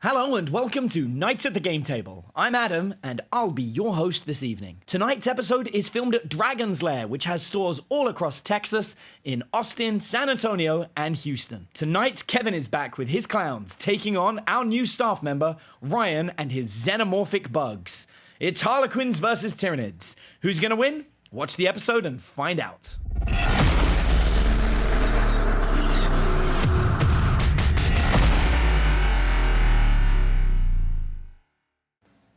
Hello and welcome to Nights at the Game Table. I'm Adam and I'll be your host this evening. Tonight's episode is filmed at Dragon's Lair, which has stores all across Texas, in Austin, San Antonio, and Houston. Tonight, Kevin is back with his clowns, taking on our new staff member, Ryan, and his xenomorphic bugs. It's Harlequins versus Tyranids. Who's gonna win? Watch the episode and find out.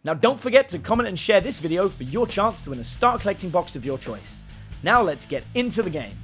Now don't forget to comment and share this video for your chance to win a start collecting box of your choice. Now let's get into the game.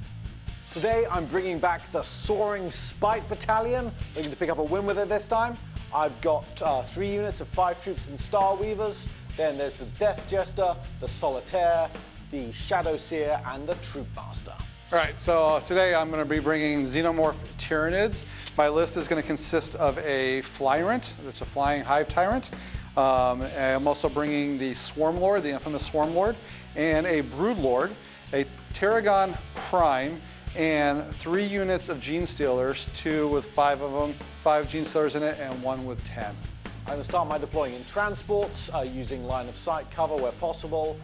Today I'm bringing back the Soaring Spite Battalion, looking to pick up a win with it this time. I've got 3 units of 5 troops and Star Weavers, then there's the Death Jester, the Solitaire, the Shadow Seer, and the Troop Master. All right, so today I'm going to be bringing Xenomorph Tyranids. My list is going to consist of a Flyrant, it's a Flying Hive Tyrant. I'm also bringing the Swarmlord, the infamous Swarmlord, and a Broodlord, a Tarragon Prime, and 3 units of Gene Stealers, 2 with 5 of them, 5 Gene Stealers in it, and 1 with 10. I'm going to start my deploying in transports, using line of sight cover where possible,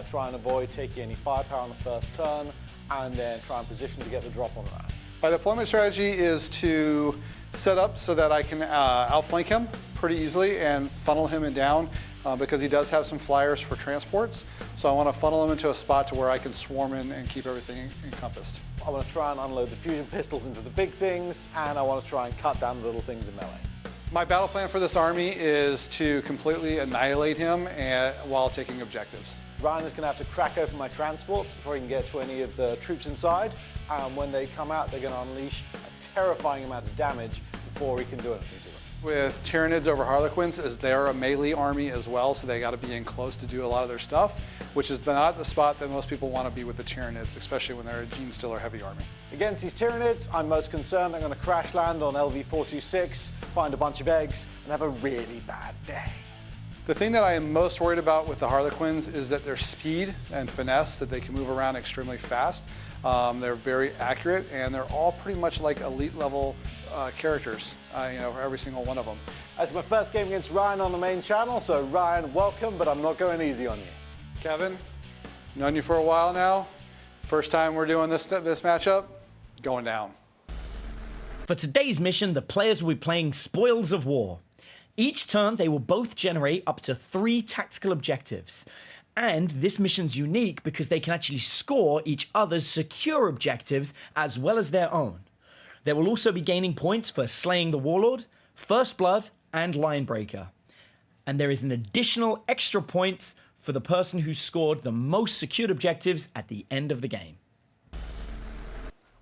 try and avoid taking any firepower on the first turn, and then try and position to get the drop on the round. My deployment strategy is to set up so that I can outflank him pretty easily and funnel him in down because he does have some flyers for transports. So I want to funnel him into a spot to where I can swarm in and keep everything encompassed. I want to try and unload the fusion pistols into the big things, and I want to try and cut down the little things in melee. My battle plan for this army is to completely annihilate him while taking objectives. Ryan is going to have to crack open my transports before he can get to any of the troops inside, and when they come out they're going to unleash a terrifying amount of damage before he can do anything to them. With Tyranids over Harlequins, is they're a melee army as well, so they got to be in close to do a lot of their stuff, which is not the spot that most people want to be with the Tyranids, especially when they're a Gene Stealer heavy army. Against these Tyranids, I'm most concerned they're going to crash land on LV-426, find a bunch of eggs, and have a really bad day. The thing that I am most worried about with the Harlequins is that their speed and finesse, that they can move around extremely fast. They're very accurate, and they're all pretty much like elite level characters, for every single one of them. It's my first game against Ryan on the main channel, so Ryan, welcome, but I'm not going easy on you. Kevin, known you for a while now. First time we're doing this matchup, going down. For today's mission, the players will be playing Spoils of War. Each turn, they will both generate up to 3 tactical objectives. And this mission's unique because they can actually score each other's secure objectives as well as their own. They will also be gaining points for slaying the Warlord, First Blood, and Linebreaker. And there is an additional extra points for the person who scored the most secured objectives at the end of the game.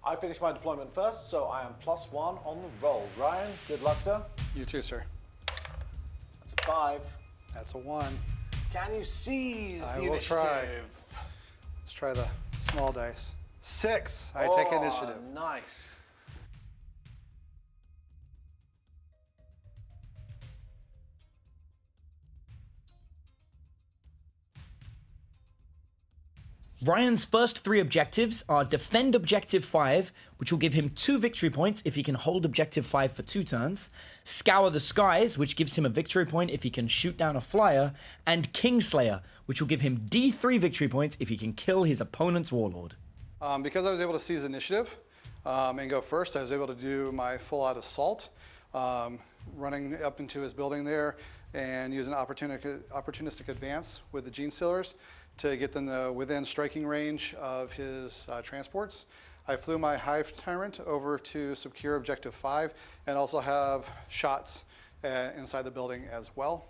I finished my deployment first, so I am +1 on the roll. Ryan, good luck, sir. You too, sir. That's a 5. That's a 1. Can you seize I the will initiative? try. Let's try the small dice. 6. I take initiative. Nice. Ryan's first 3 objectives are Defend Objective 5, which will give him 2 victory points if he can hold Objective 5 for 2 turns, Scour the Skies, which gives him a victory point if he can shoot down a flyer, and Kingslayer, which will give him D3 victory points if he can kill his opponent's Warlord. Because I was able to seize initiative and go first, I was able to do my full-out assault, running up into his building there and use an opportunistic advance with the Gene Stealers to get them within striking range of his transports. I flew my Hive Tyrant over to secure Objective 5 and also have shots inside the building as well.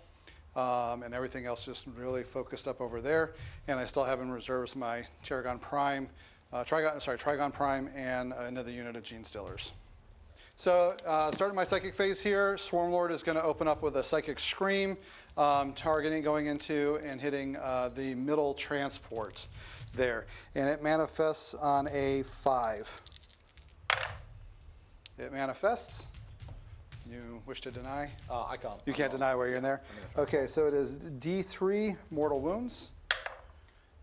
And everything else just really focused up over there. And I still have in reserves my Tarragon Prime, Trigon Prime, and another unit of Gene Stealers. So starting my psychic phase here, Swarmlord is going to open up with a Psychic Scream, targeting, going into and hitting the middle transport there. And it manifests on a 5. It manifests. You wish to deny? I can't. You can't deny where you're in there? Okay, so it is D3 mortal wounds.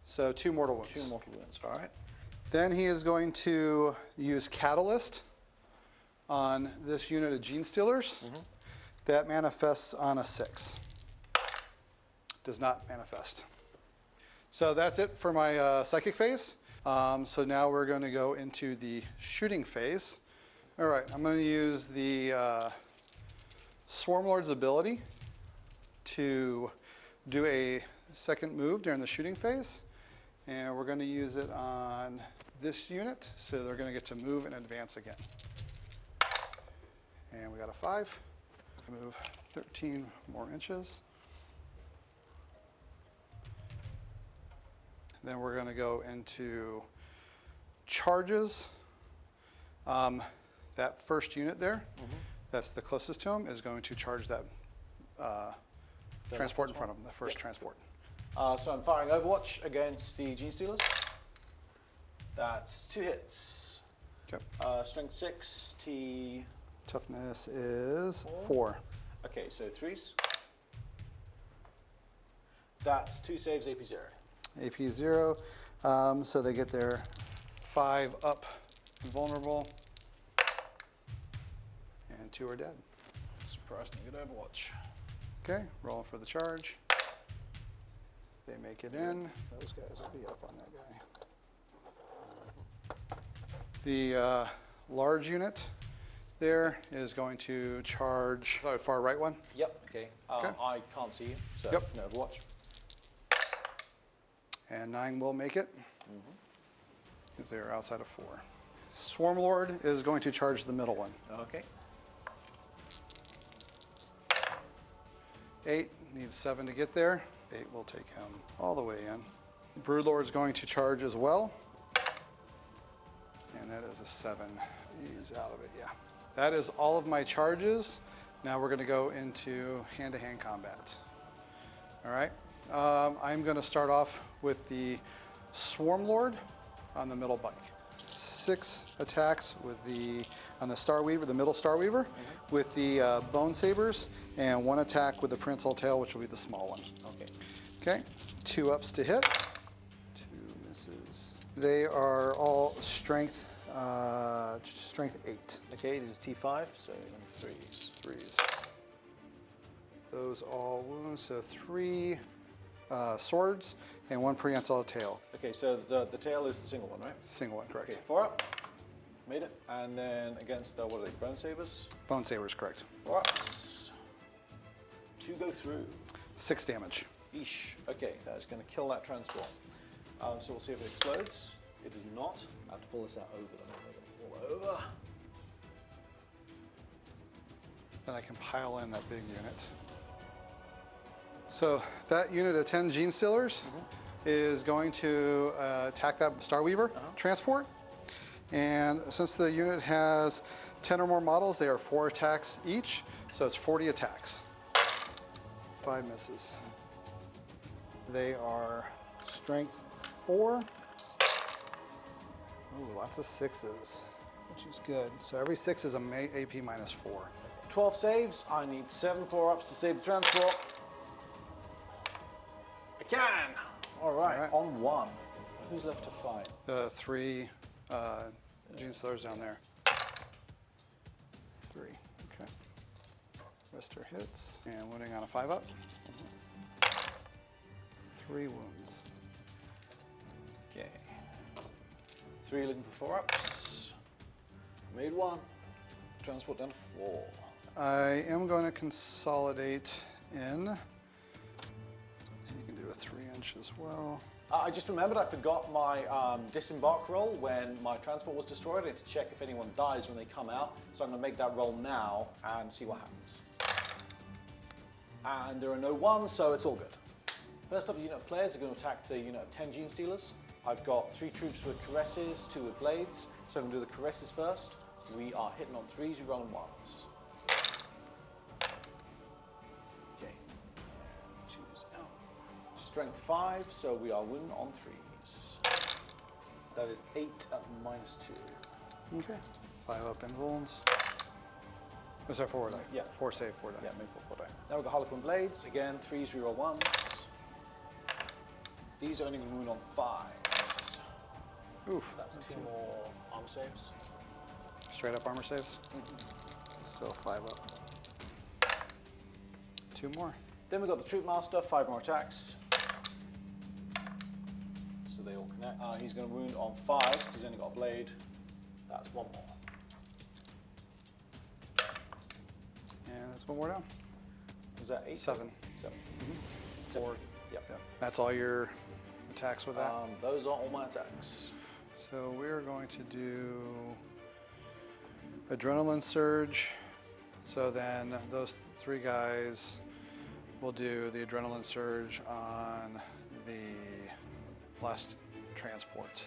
So 2 mortal wounds. 2 mortal wounds, all right. Then he is going to use Catalyst on this unit of Gene Stealers That manifests on a 6. Does not manifest. So that's it for my psychic phase. So now we're going to go into the shooting phase. All right, I'm going to use the Swarmlord's ability to do a second move during the shooting phase. And we're going to use it on this unit, so they're going to get to move and advance again. And we got a 5. Move 13 more inches. Then we're going to go into charges. That first unit there, that's the closest to him, is going to charge that transport in front of him, the first transport. So I'm firing Overwatch against the Gene Stealers. That's 2 hits. Okay. Strength 6, T. Toughness is 4. Okay, so 3s. That's 2 saves, AP 0. AP 0. So they get their 5 up vulnerable. And 2 are dead. Surprisingly good Overwatch. Okay, rolling for the charge. They make it in. Those guys will be up on that guy. The large unit there is going to charge the far right one. Yep, okay. Okay. I can't see you, so Yep. no Overwatch. And 9 will make it, because they are outside of 4. Swarmlord is going to charge the middle one. Okay. 8 needs 7 to get there. 8 will take him all the way in. Broodlord is going to charge as well. And that is a 7. He's out of it, yeah. That is all of my charges. Now we're going to go into hand-to-hand combat. All right. I'm going to start off with the Swarmlord on the middle bike. 6 attacks with on the Starweaver, the middle Starweaver, with the Bone Sabers, and 1 attack with the Prehensile Tail, which will be the small one. Okay. Okay, 2 ups to hit, 2 misses. They are all strength 8. Okay, this is T5, so 3s. 3s. Those all wounds, so 3 swords and 1 prehensile tail. Okay, so the tail is the single one, right? Single one, correct. Okay, 4 up. Made it. And then against the, what are they, Bone Sabers? Bone Sabers, correct. 4 ups. 2 go through. 6 damage. Eesh. Okay, that is going to kill that transport. So we'll see if it explodes. It does not. I have to pull this out over them. They're going to fall over. Then I can pile in that big unit. So that unit of 10 Gene Stealers is going to attack that Starweaver transport. And since the unit has 10 or more models, they are 4 attacks each, so it's 40 attacks. 5 misses. They are strength 4. Ooh, lots of 6s, which is good. So every 6 is a AP minus 4. 12 saves. I need 7 4-ups to save the transport. I can. All right, on 1. Who's left to fight? The 3 Gene Stealers down there. 3, okay. Rest are hits, and wounding on a 5 up. 3 wounds. Okay. 3 looking for 4-ups. Made 1. Transport down to 4. I am going to consolidate in. You can do a 3-inch as well. I just remembered I forgot my disembark roll when my transport was destroyed. I had to check if anyone dies when they come out. So I'm going to make that roll now and see what happens. And there are no 1s, so it's all good. First up, the unit of players are going to attack the unit of 10 Gene Stealers. I've got 3 troops with caresses, 2 with blades. So I'm going to do the caresses first. We are hitting on 3s, we roll on 1s. Okay, and 2's out. Strength 5, so we are winning on 3s. That is 8 at minus 2. Okay. 5 up in wounds. Oh, sorry, 4 die. Yeah. 4 save, 4 die. Yeah, made 4 die. Now we've got Harlequin Blades. Again, 3s, reroll 1s. These are only going to wound on 5s. Oof. That's 2 more armor saves. Straight up armor saves. Still 5 up. 2 more. Then we've got the Troop Master, 5 more attacks. So they all connect. He's going to wound on 5 because he's only got a blade. That's 1 more. And that's 1 more down. Was that 8? 7. 7. 4. Yep. Yep. That's all your attacks with that? Those are all my attacks. So we're going to do Adrenaline Surge. So then those 3 guys will do the Adrenaline Surge on the last transport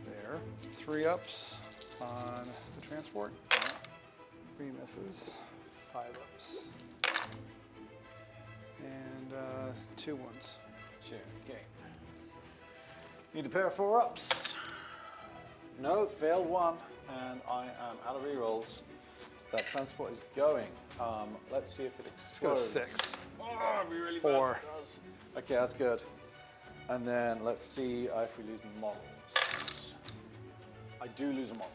there. 3 ups on the transport. 3 misses. 5 ups. And 2 wounds. Sure, okay. Need a pair of 4 ups. No, failed 1, and I am out of rerolls. So that transport is going. Let's see if it explodes. Let's go 6. Oh, it'd be really 4. bad if it does. Okay, that's good. And then let's see if we lose models. I do lose a model.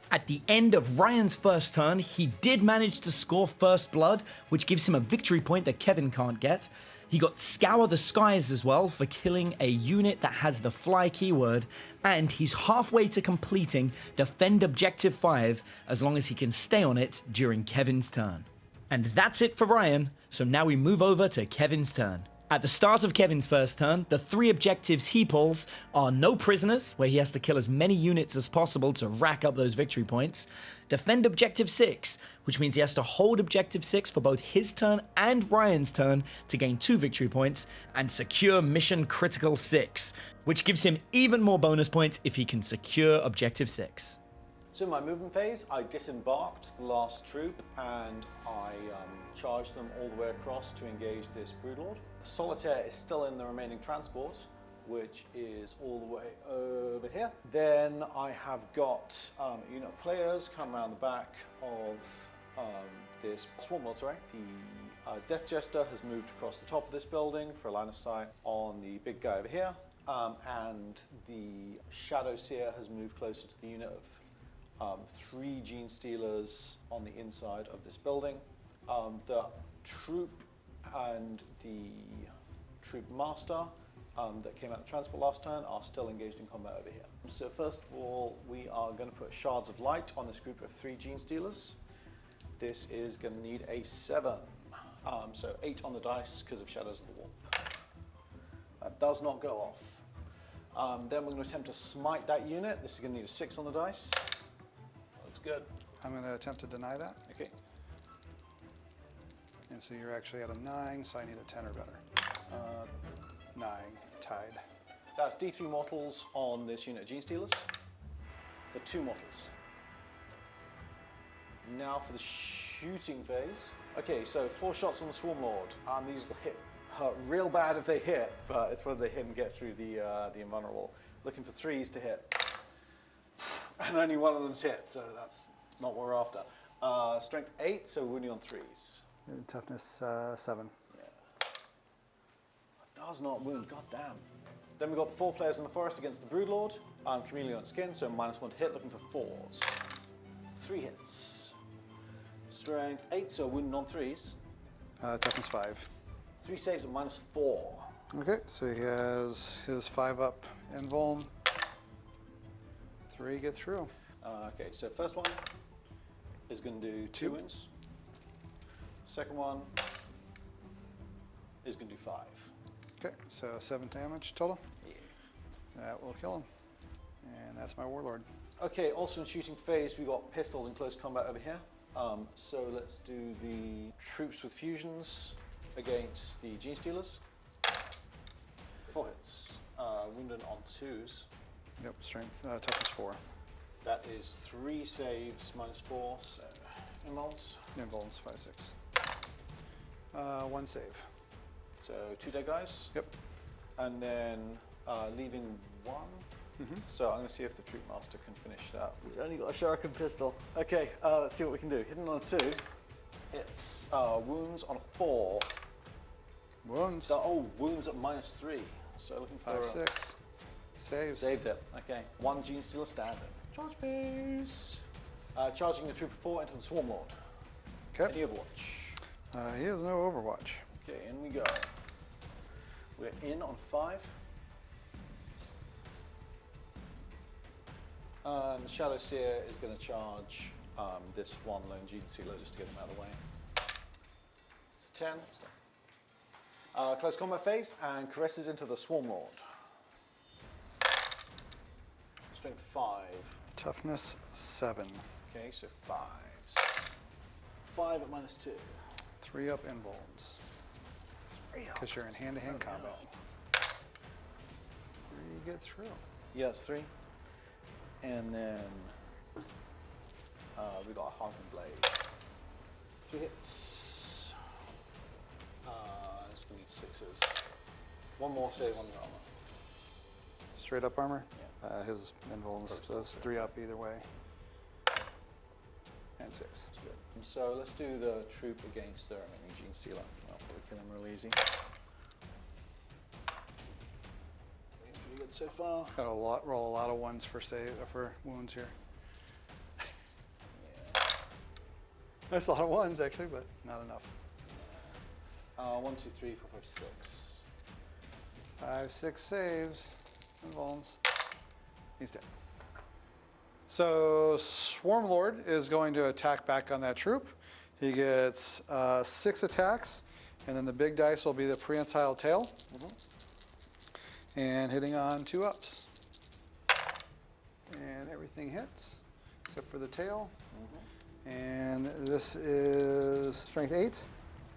At the end of Ryan's first turn, he did manage to score first blood, which gives him a victory point that Kevin can't get. He got Scour the Skies as well for killing a unit that has the fly keyword, and he's halfway to completing Defend Objective 5 as long as he can stay on it during Kevin's turn. And that's it for Ryan, so now we move over to Kevin's turn. At the start of Kevin's first turn, the 3 objectives he pulls are No Prisoners, where he has to kill as many units as possible to rack up those victory points, Defend Objective 6, which means he has to hold Objective 6 for both his turn and Ryan's turn to gain 2 victory points, and Secure Mission Critical 6, which gives him even more bonus points if he can secure Objective 6. So in my movement phase, I disembarked the last troop and I charged them all the way across to engage this Broodlord. The Solitaire is still in the remaining transport, which is all the way over here. Then I have got a unit of players come around the back of this Swarmlord, sorry. The Death Jester has moved across the top of this building for a line of sight on the big guy over here. And the Shadow Seer has moved closer to the unit of 3 Gene Stealers on the inside of this building. The troop and the troop master that came out the transport last turn are still engaged in combat over here. So first of all, we are going to put Shards of Light on this group of 3 Gene Stealers. This is going to need a 7. So 8 on the dice because of Shadows of the Warp. That does not go off. Then we're going to attempt to smite that unit. This is going to need a 6 on the dice. Looks good. I'm going to attempt to deny that. Okay. And so you're actually at a 9, so I need a 10 or better. 9, tied. That's D3 mortals on this unit of Gene Stealers. For 2 mortals. Now for the shooting phase. Okay, so 4 shots on the Swarmlord. These will hurt real bad if they hit, but it's whether they hit and get through the invulnerable. Looking for 3s to hit. And only one of them's hit, so that's not what we're after. Strength 8, so wounding on 3s. And toughness 7. Yeah. Does not wound, god damn. Then we've got the 4 players in the forest against the Broodlord. Chameleon skin, so -1 to hit, looking for 4s. 3 hits. Strength 8, so wounding on 3s. Toughness 5. 3 saves at -4. Okay, so he has his 5 up invuln. 3 get through. Okay, so first one is going to do 2 wounds. Second one is going to do 5. Okay, so 7 damage total. Yeah. That will kill him. And that's my Warlord. Okay, also in shooting phase, we've got pistols in close combat over here. So let's do the troops with fusions against the Gene Stealers. 4 hits. Wounded on 2s. Yep, strength, toughness 4. That is 3 saves -4, so invulns. Invulns 5, 6. 1 save. So 2 dead guys. Yep. And then leaving 1. So I'm going to see if the Troop Master can finish that. He's only got a Shuriken pistol. Okay, let's see what we can do. Hidden on a 2. It's wounds on a 4. Wounds. Wounds at -3. So looking for 5, 6. Saves. Saved it. Okay. 1 Gene Stealer standing. Charge phase. Charging the Troop of 4 into the Swarmlord. Okay. Any Overwatch. He has no Overwatch. Okay, in we go. We're in on 5. The Shadow Seer is going to charge this one lone Gene Stealer just to get him out of the way. It's a 10. Close combat phase and caresses into the Swarmlord. Strength 5. Toughness 7. Okay, so 5s. 5 at -2. 3 up invulns. Because you're in hand-to-hand combat. 3 get through. Yeah, it's 3. And then we got a Harlequin Blade. 3 hits. It's going to need 6s. 1 more save on the armor. Straight up armor? Yeah. His invulns, so it's 3 up either way. And 6. That's good. And so let's do the troop against the remaining Gene Stealer. That'll probably kill him real easy. Pretty good so far. Got roll a lot of 1s for wounds here. Yeah. There's a lot of 1s actually, but not enough. 1, 2, 3, 4, 5, 6. 5, 6 saves. Invulns. He's dead. So Swarmlord is going to attack back on that troop. He gets 6 attacks, and then the big dice will be the prehensile tail. And hitting on 2 ups. And everything hits, except for the tail. And this is strength 8.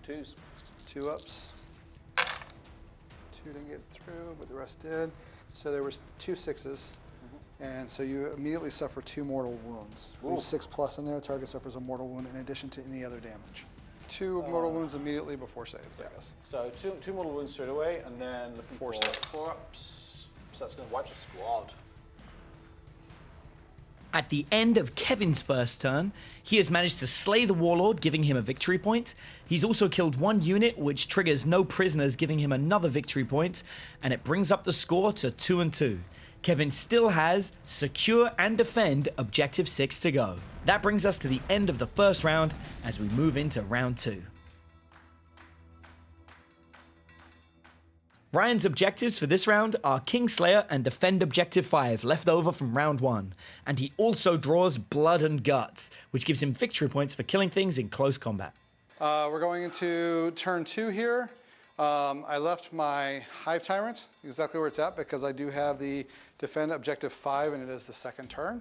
2s. 2 ups. 2 didn't get through, but the rest did. So there was 2 6s. And so you immediately suffer 2 mortal wounds. With 6+ in there, target suffers a mortal wound in addition to any other damage. 2 mortal wounds immediately before saves, I guess. So two mortal wounds straight away, and then looking 4 for saves. 4 ups. So that's going to wipe the squad. At the end of Kevin's first turn, he has managed to slay the Warlord, giving him a victory point. He's also killed 1 unit, which triggers no prisoners, giving him another victory point, and it brings up the score to 2-2. Kevin still has secure and defend objective 6 to go. That brings us to the end of the first round as we move into round 2. Ryan's objectives for this round are Kingslayer and defend objective 5 left over from round 1. And he also draws Blood and Guts, which gives him victory points for killing things in close combat. We're going into turn 2 here. I left my Hive Tyrant exactly where it's at because I do have the defend objective 5 and it is the second turn.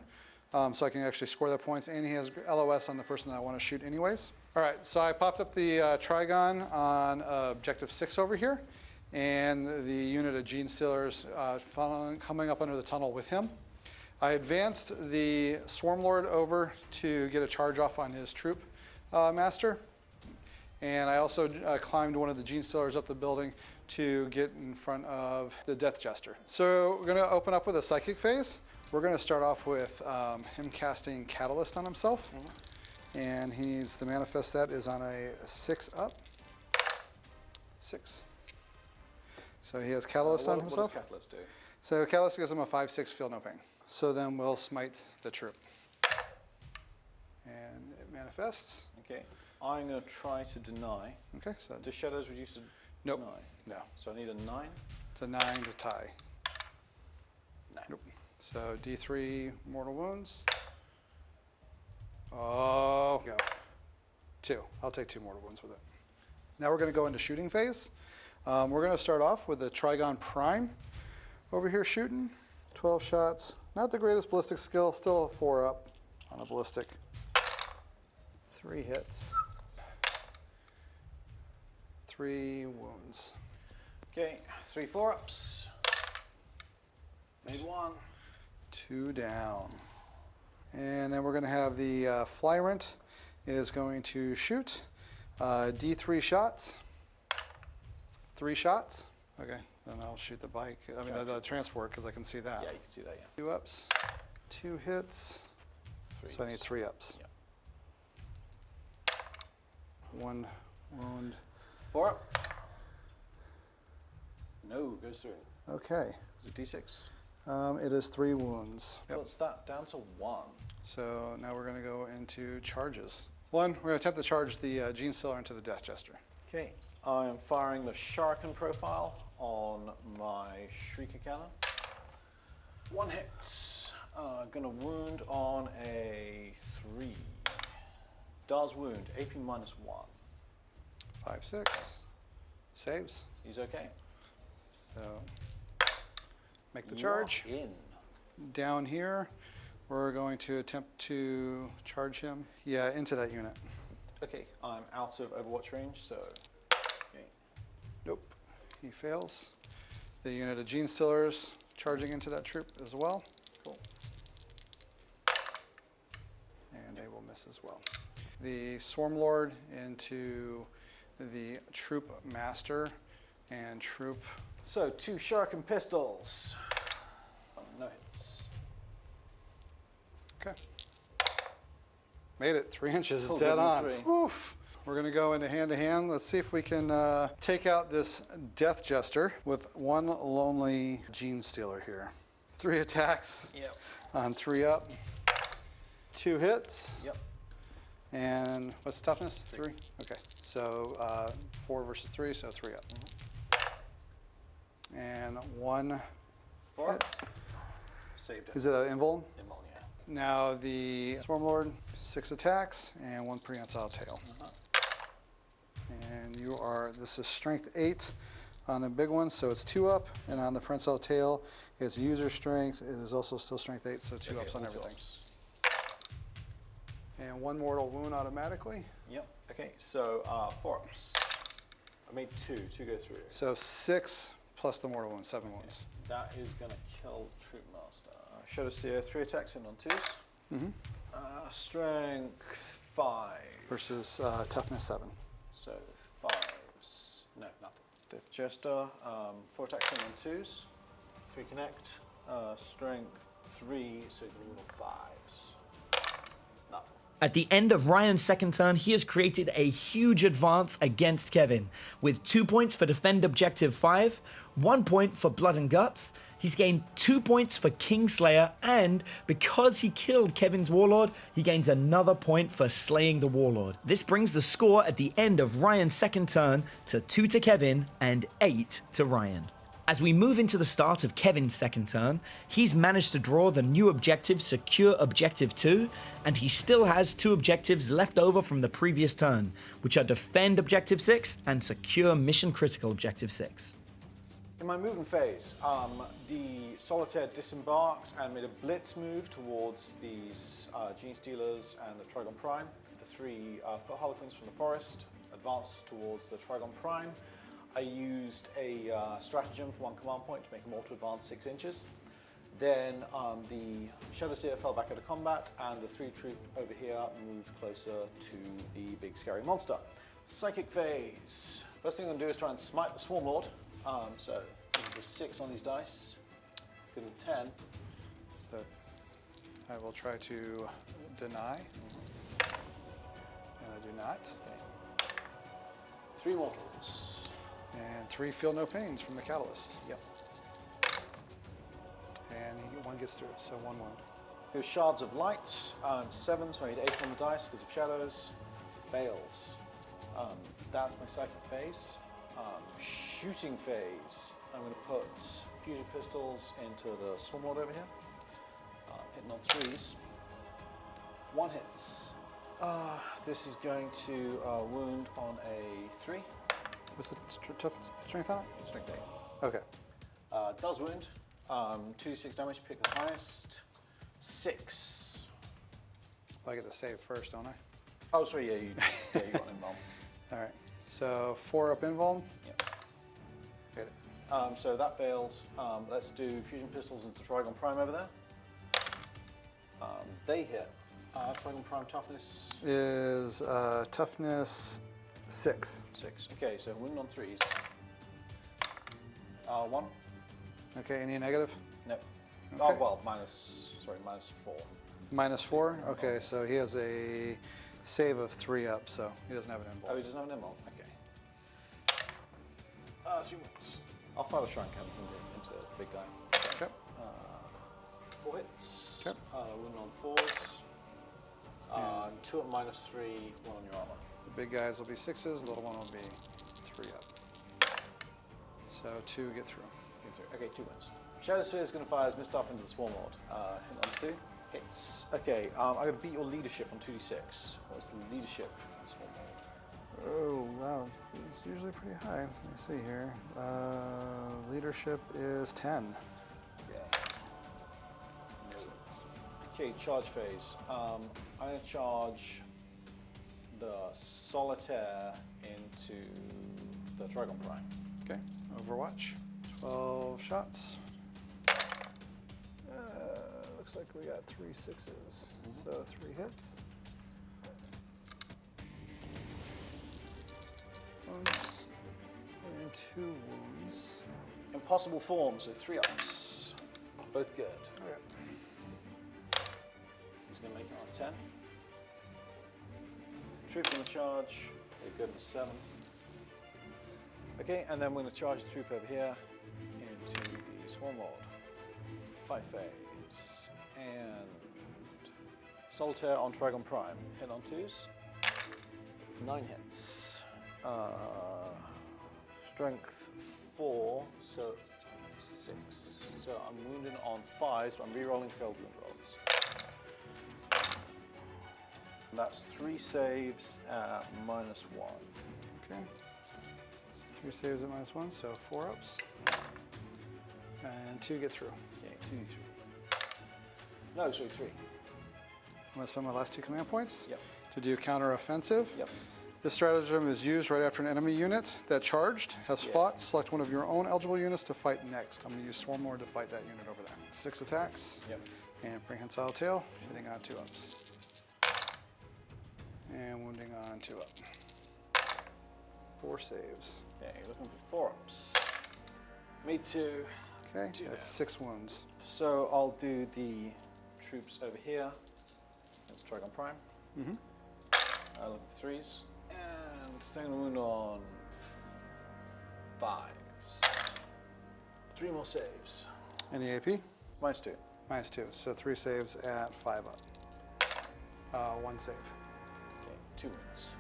So I can actually score the points, and he has LOS on the person that I want to shoot anyways. All right, so I popped up the Trigon on objective 6 over here, and the unit of Gene Stealers coming up under the tunnel with him. I advanced the Swarmlord over to get a charge off on his troop master. And I also climbed one of the Gene Stealers up the building to get in front of the Death Jester. So we're going to open up with a Psychic phase. We're going to start off with him casting Catalyst on himself. And he needs to manifest that is on a 6 up. 6. So he has Catalyst on himself. What does Catalyst do? So Catalyst gives him a 5/6 feel no pain. So then we'll smite the troop. And it manifests. Okay. I'm going to try to deny. Okay, so Do shadows reduce to nope. deny? No. So I need a 9. It's a 9 to tie. No. Nope. So D3 mortal wounds. Oh, go. 2. I'll take 2 mortal wounds with it. Now we're going to go into shooting phase. We're going to start off with the Trigon Prime over here shooting. 12 shots. Not the greatest ballistic skill, still a 4 up on a ballistic. 3 hits. 3 wounds. Okay, 3 4-ups. Made 1. 2 down. And then we're going to have the Flyrant is going to shoot D3 shots. 3 shots. Okay, then I'll shoot the bike. I mean, the transport, because I can see that. Yeah, you can see that, yeah. 2 ups. 2 hits. So I need 3 ups. Yeah. 1 wound. 4 up. No, goes through. Okay. Is it D6? It is 3 wounds. Yep. What's that? Down to 1. So now we're going to go into charges. One, we're going to attempt to charge the Genestealer into the Death Jester. Okay, I am firing the Shuriken profile on my Shrieker cannon. One hit. Gonna wound on a 3. Does wound, AP -1. 5, 6. Saves. He's okay. So make the You charge. are in. Down here, we're going to attempt to charge him. Yeah, into that unit. Okay, I'm out of Overwatch range, so. Okay. Nope, he fails. The unit of Genestealers charging into that troop as well. Cool. And they will miss as well. The Swarmlord into the Troop Master and Troop. So 2 Shuriken pistols. No hits. Okay. Made it. 3 inches. Still Dead good with on. 3. Oof. We're going to go into hand-to-hand. Let's see if we can take out this Death Jester with one lonely Genestealer here. 3 attacks Yep. on 3 up. 2 hits. Yep. And what's the toughness? 3? Okay. So 4 versus 3, so 3 up. And 1. 4. hit. Saved it. Is it an invuln? Invuln, yeah. Now the Swarmlord, 6 attacks and 1 prehensile tail. And you are, this is strength 8 on the big one, so it's 2 up. And on the prehensile tail, it's user strength. It is also still strength 8, so 2 ups on all everything. ups. And 1 mortal wound automatically. Yep. Okay, so 4 ups. I made 2. 2 go through. So 6 plus the mortal wound, 7 wounds. That is going to kill Troop Master. Shadowseer, 3 attacks in on 2s. Strength 5. Versus toughness 7. So 5s. No, nothing. Death Jester, 4 attacks in on 2s. 3 connect. Strength 3, so you can roll on 5s. Nothing. At the end of Ryan's second turn, he has created a huge advance against Kevin, with 2 points for Defend Objective 5, 1 point for Blood and Guts. He's gained 2 points for Kingslayer, and because he killed Kevin's Warlord, he gains another point for slaying the Warlord. This brings the score at the end of Ryan's second turn to 2 to Kevin and 8 to Ryan. As we move into the start of Kevin's second turn, he's managed to draw the new objective Secure Objective 2, and he still has 2 objectives left over from the previous turn, which are Defend Objective 6 and Secure Mission Critical Objective 6. In my movement phase, the Solitaire disembarked and made a blitz move towards these Genestealers and the Trigon Prime. The 3 foot Harlequins from the forest advanced towards the Trigon Prime. I used a stratagem for 1 command point to make them all to advance 6 inches. Then the Shadowseer fell back out of combat, and the 3 troop over here moved closer to the big scary monster. Psychic phase. First thing I'm going to do is try and smite the Swarmlord. So there's a 6 on these dice. Good with 10. So I will try to deny. And I do not. Okay. 3 mortals. And 3 feel no pains from the Catalyst. Yep. And 1 gets through, so 1 wound. Here's Shards of Light. 7, so I need 8 on the dice because of shadows. Fails. That's my psychic phase. Shooting phase. I'm going to put fusion pistols into the Swarmlord over here. Hitting on 3s. 1 hits. This is going to wound on a 3. What's the tough strength on it? Strength 8. Okay. Does wound. 2d6 damage, pick the highest. 6. I get to save first, don't I? Oh, sorry, yeah, you got an invuln. All right. So 4 up invuln. Yep. Hit it. So that fails. Let's do fusion pistols into Trigon Prime over there. They hit. Trigon Prime toughness Is toughness 6. 6. Okay, so wound on 3s. 1. Okay, any negative? No. Okay. Oh well, minus 4. Minus 4? Okay, so he has a save of 3 up, so he doesn't have an Oh, invuln. he doesn't have an invuln. Okay. 3 wounds. I'll fire the shrine cannon into the big guy. Okay. 4 hits. Okay. Wound on 4s. 2 at -3, 1 on your armor. The big guys will be 6s, the little one will be 3 up. So 2 get through. Okay, 2 wins. Shadow Sphere is going to fire as mist off into the Swarmlord. Hit on 2. Hits. Okay, I'm going to beat your leadership on 2d6. What's the leadership on Swarmlord? Oh, wow. It's usually pretty high. Let me see here. Leadership is 10. Yeah. Okay, charge phase. I'm going to charge the Solitaire into the Dragon Prime. Okay, Overwatch. 12 shots. Looks like we got 3 6s, so 3 hits. Wounds and 2 wounds. Impossible forms, so 3 ups. Both good. Okay. He's going to make it on 10. Troop on the charge. They're good on 7. Okay, and then we're going to charge the troop over here into the Swarmlord. 5 phase. And Solitaire on Dragon Prime. Hit on 2s. 9 hits. Strength 4, so 6. So I'm wounded on 5s, but I'm re-rolling failed wound rolls. And that's 3 saves at -1. Okay. 3 saves at -1, so 4 ups. And 2 get through. Okay, 2d3. No, sorry, 3. I'm going to spend my last 2 command points Yep. to do counter-offensive. Yep. This stratagem is used right after an enemy unit that charged has fought. Select one of your own eligible units to fight next. I'm going to use Swarmlord to fight that unit over there. 6 attacks. Yep. And prehensile tail, hitting on 2 ups. And wounding on 2 up. 4 saves. Okay, looking for 4 ups. Me too. Okay, 2 that's down. 6 wounds. So I'll do the troops over here. Let's Dragon Prime. Mm-hmm. Looking for 3s. And taking a wound on 5s. 3 more saves. Any AP? -2. -2, so 3 saves at 5 up. 1 save. Okay, 2 wounds.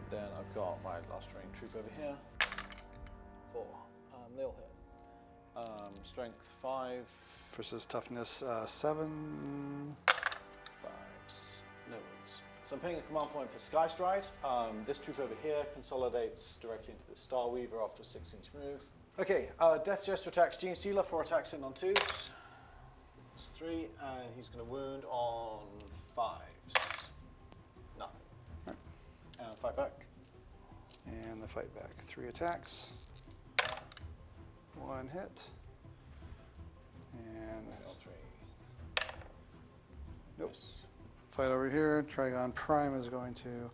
Then I've got my last remaining troop over here. 4. They'll hit. Strength 5. Versus toughness 7. 5s. No wounds. So I'm paying a command point for Sky Stride. This troop over here consolidates directly into the Star Weaver after a 6-inch move. Okay, Death Gesture attacks Gene Stealer, 4 attacks in on 2s. It's 3, and he's going to wound on 5s. Nothing. Right. And fight back. And the fight back. 3 attacks. 1 hit. And On 3. nope. Miss. Fight over here. Trigon Prime is going to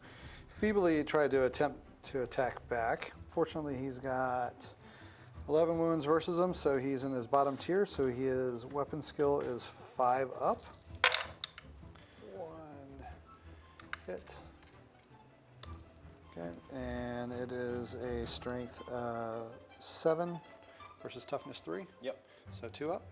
feebly try to attempt to attack back. Fortunately, he's got 11 wounds versus him, so he's in his bottom tier, so his weapon skill is 5 up. 1 hit. Okay, and it is a strength 7 versus toughness 3. Yep. So 2 up.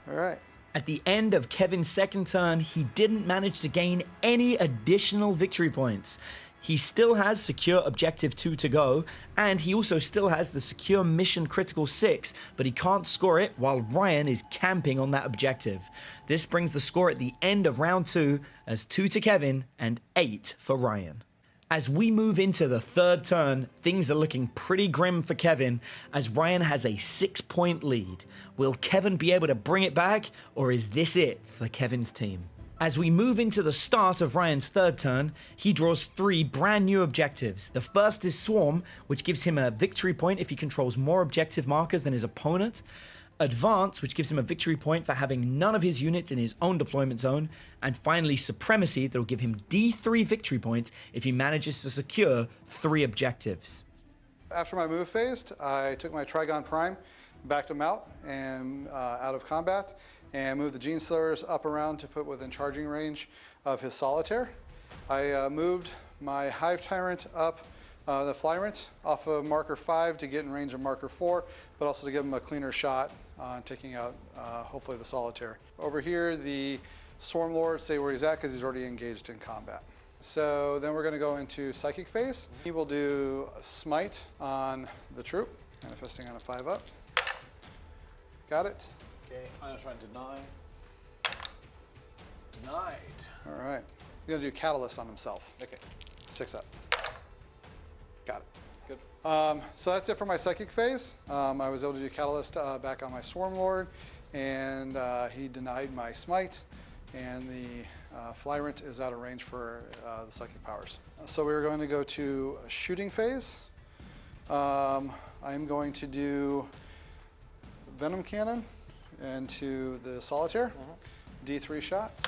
All right. At the end of Kevin's second turn, he didn't manage to gain any additional victory points. He still has secure objective 2 to go, and he also still has the secure mission critical 6, but he can't score it while Ryan is camping on that objective. This brings the score at the end of round 2 as 2 to Kevin and 8 for Ryan. As we move into the third turn, things are looking pretty grim for Kevin as Ryan has a 6-point lead. Will Kevin be able to bring it back, or is this it for Kevin's team? As we move into the start of Ryan's third turn, he draws 3 brand new objectives. The first is Swarm, which gives him a victory point if he controls more objective markers than his opponent. Advance, which gives him a victory point for having none of his units in his own deployment zone. And finally, Supremacy, that will give him D3 victory points if he manages to secure 3 objectives. After my move phase, I took my Trigon Prime, backed him out and out of combat, and moved the Gene Slayers up around to put within charging range of his Solitaire. I moved my Hive Tyrant up the Flyrant off of marker 5 to get in range of marker 4, but also to give him a cleaner shot on taking out hopefully the Solitaire. Over here, the Swarmlord stay where he's at because he's already engaged in combat. So then we're going to go into Psychic Phase. He will do a Smite on the troop, manifesting on a 5-up. Got it? Okay, I'm going to try and deny. Denied. All right. He's going to do Catalyst on himself. Okay. 6-up. Got it. Good. So that's it for my Psychic Phase. I was able to do Catalyst back on my Swarmlord, and he denied my Smite, and the Flyrant is out of range for the Psychic powers. So we're going to go to a Shooting Phase. I'm going to do Venom Cannon into the Solitaire. D3 shots.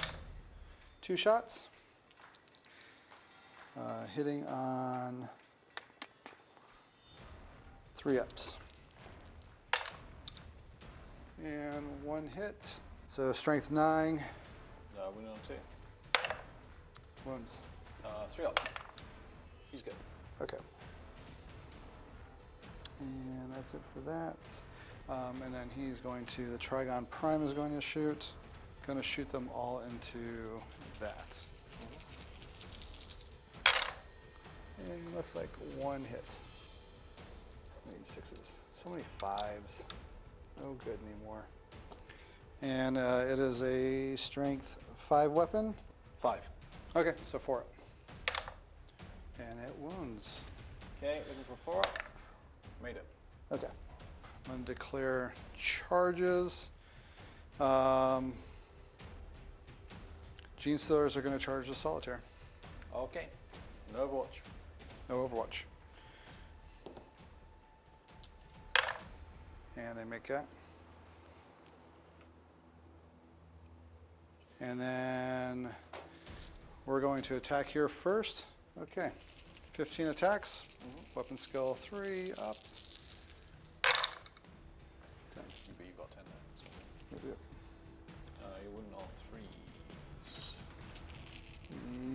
2 shots. Hitting on 3 ups. And 1 hit. So strength 9. Wound on 2. Wounds. 3 up. He's good. Okay. And that's it for that. And then he's going to, the Trigon Prime is going to shoot. Going to shoot them all into that. And looks like 1 hit. I need 6s. So many 5s. No good anymore. And it is a strength 5 weapon. 5. Okay, so 4 up. And it wounds. Okay, looking for 4 up. Made it. Okay. I'm going to declare charges. Gene Stealers are going to charge the Solitaire. Okay. No Overwatch. No Overwatch. And they make that. And then we're going to attack here first. Okay. 15 attacks. Weapon skill 3 up. Okay. But you got 10 there. Maybe up. You wouldn't on 3s.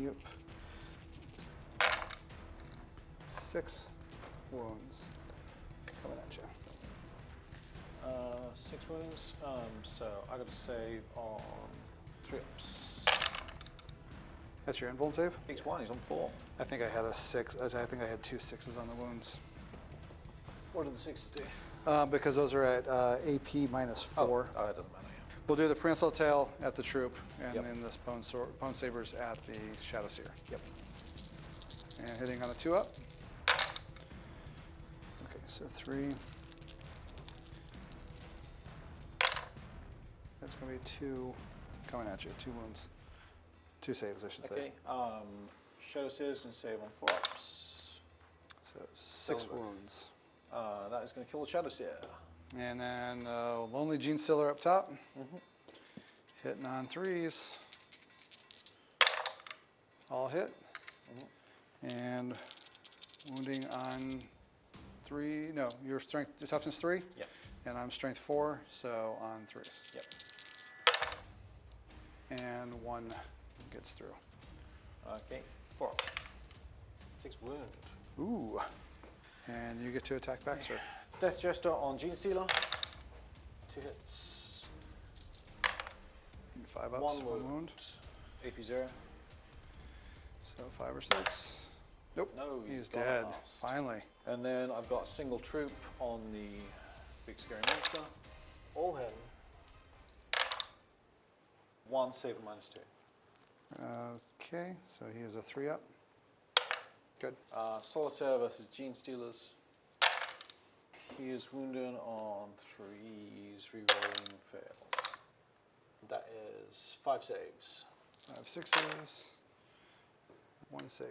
Yep. 6 wounds coming at you. 6 wounds. So I got to save on 3 ups. That's your invuln save? He's 1. He's on 4. I think I had a 6. I think I had 2 6s on the wounds. What do the 6s do? Because those are at AP minus 4. Oh, that doesn't matter. Yeah. We'll do the Prehensile Tail at the troop, and Yep. then this Bone Sabers at the Shadow Seer. Yep. And hitting on a 2 up. Okay, so 3. That's going to be 2 coming at you. 2 wounds. 2 saves, I should say. Okay. Shadow Seer is going to save on 4 ups. So 6 Silver. wounds. That is going to kill the Shadow Seer. And then Lonely Gene Stealer up top. Hitting on 3s. All hit. And wounding on 3. No, your toughness 3. Yep. And I'm strength 4, so on 3s. Yep. And 1 gets through. Okay. 4 up. 6 wound. Ooh. And you get to attack back, sir. Death Jester on Gene Stealer. 2 hits. 5 ups, 1 1 wound. AP 0. So 5 or 6. Nope. No, he's gone dead. last. Finally. And then I've got a single troop on the big scary monster. All him. 1 save and minus 2. Okay, so he is a 3 up. Good. Solitaire versus Gene Stealers. He is wounded on 3s, rerolling fails. That is 5 saves. 5 6s. 1 save.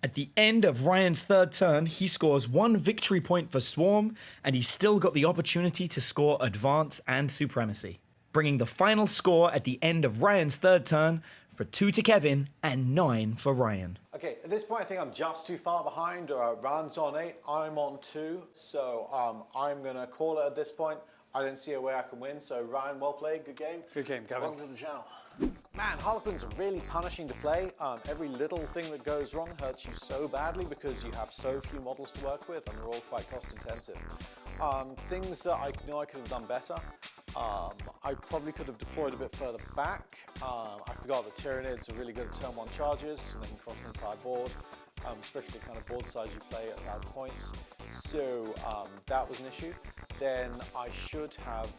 At the end of Ryan's third turn, he scores 1 victory point for Swarm, and he's still got the opportunity to score Advance and Supremacy, bringing the final score at the end of Ryan's third turn for 2 to Kevin and 9 for Ryan. Okay, at this point I think I'm just too far behind. Ryan's on 8, I'm on 2. So I'm going to call it at this point. I didn't see a way I can win, so Ryan, well played, good game. Good game, Kevin. Welcome to the channel. Man, Harlequins are really punishing to play. Every little thing that goes wrong hurts you so badly because you have so few models to work with and they're all quite cost intensive. Things that I know I could have done better. I probably could have deployed a bit further back. I forgot that Tyranids are really good at turn 1 charges, and they can cross the entire board, especially the kind of board size you play at 1,000 points. So that was an issue. Then I should have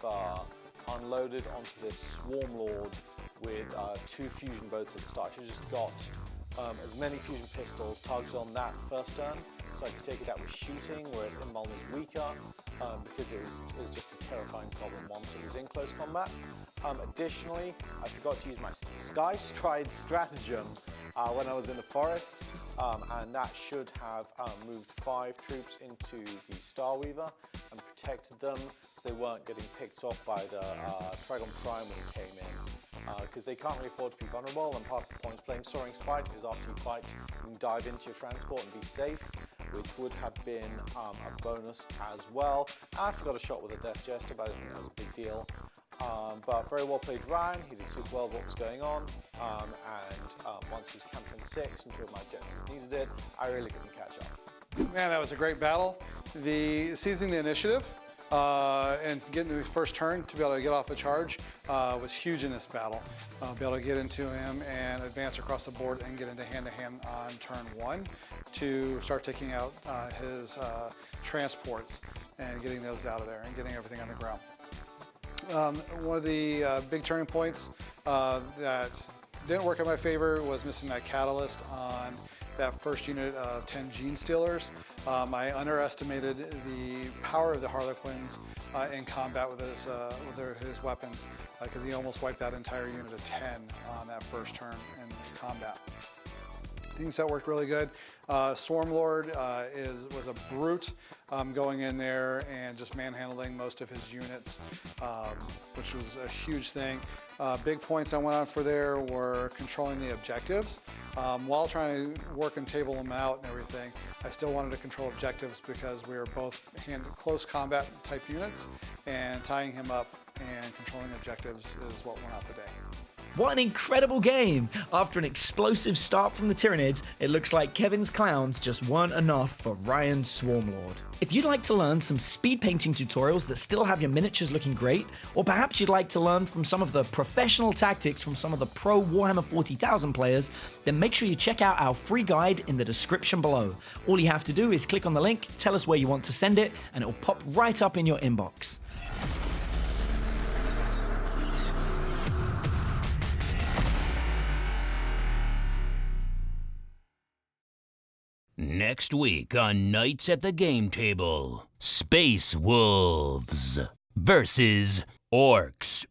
unloaded onto this Swarmlord with 2 fusion boats at the start. I should have just got as many fusion pistols targeted on that first turn, so I could take it out with shooting, whereas Invuln is weaker, because it was just a terrifying problem once it was in close combat. Additionally, I forgot to use my Sky Stride stratagem when I was in the forest, and that should have moved 5 troops into the Starweaver and protected them so they weren't getting picked off by the Dragon Prime when it came in. Because they can't really afford to be vulnerable, and part of the point of playing Soaring Spite is after you fight, you can dive into your transport and be safe, which would have been a bonus as well. I forgot a shot with a Death Jester, but I didn't think that was a big deal. But very well played Ryan, he did super well what was going on, and once he was camping 6 and 2 of my objectives needed it, I really couldn't catch up. Man, that was a great battle. Seizing the initiative and getting to his first turn to be able to get off a charge was huge in this battle. Be able to get into him and advance across the board and get into hand-to-hand on turn 1 to start taking out his transports and getting those out of there and getting everything on the ground. One of the big turning points that didn't work in my favor was missing that catalyst on that first unit of 10 Gene Stealers. I underestimated the power of the Harlequins in combat with his weapons, because he almost wiped that entire unit of 10 on that first turn in combat. Things that worked really good. Swarmlord was a brute going in there and just manhandling most of his units, which was a huge thing. Big points I went on for there were controlling the objectives. While trying to work and table them out and everything, I still wanted to control objectives because we were both close combat type units, and tying him up and controlling objectives is what won out the day. What an incredible game! After an explosive start from the Tyranids, it looks like Kevin's clowns just weren't enough for Ryan's Swarmlord. If you'd like to learn some speed painting tutorials that still have your miniatures looking great, or perhaps you'd like to learn from some of the professional tactics from some of the pro Warhammer 40,000 players, then make sure you check out our free guide in the description below. All you have to do is click on the link, tell us where you want to send it, and it will pop right up in your inbox. Next week on Knights at the Game Table, Space Wolves versus Orcs.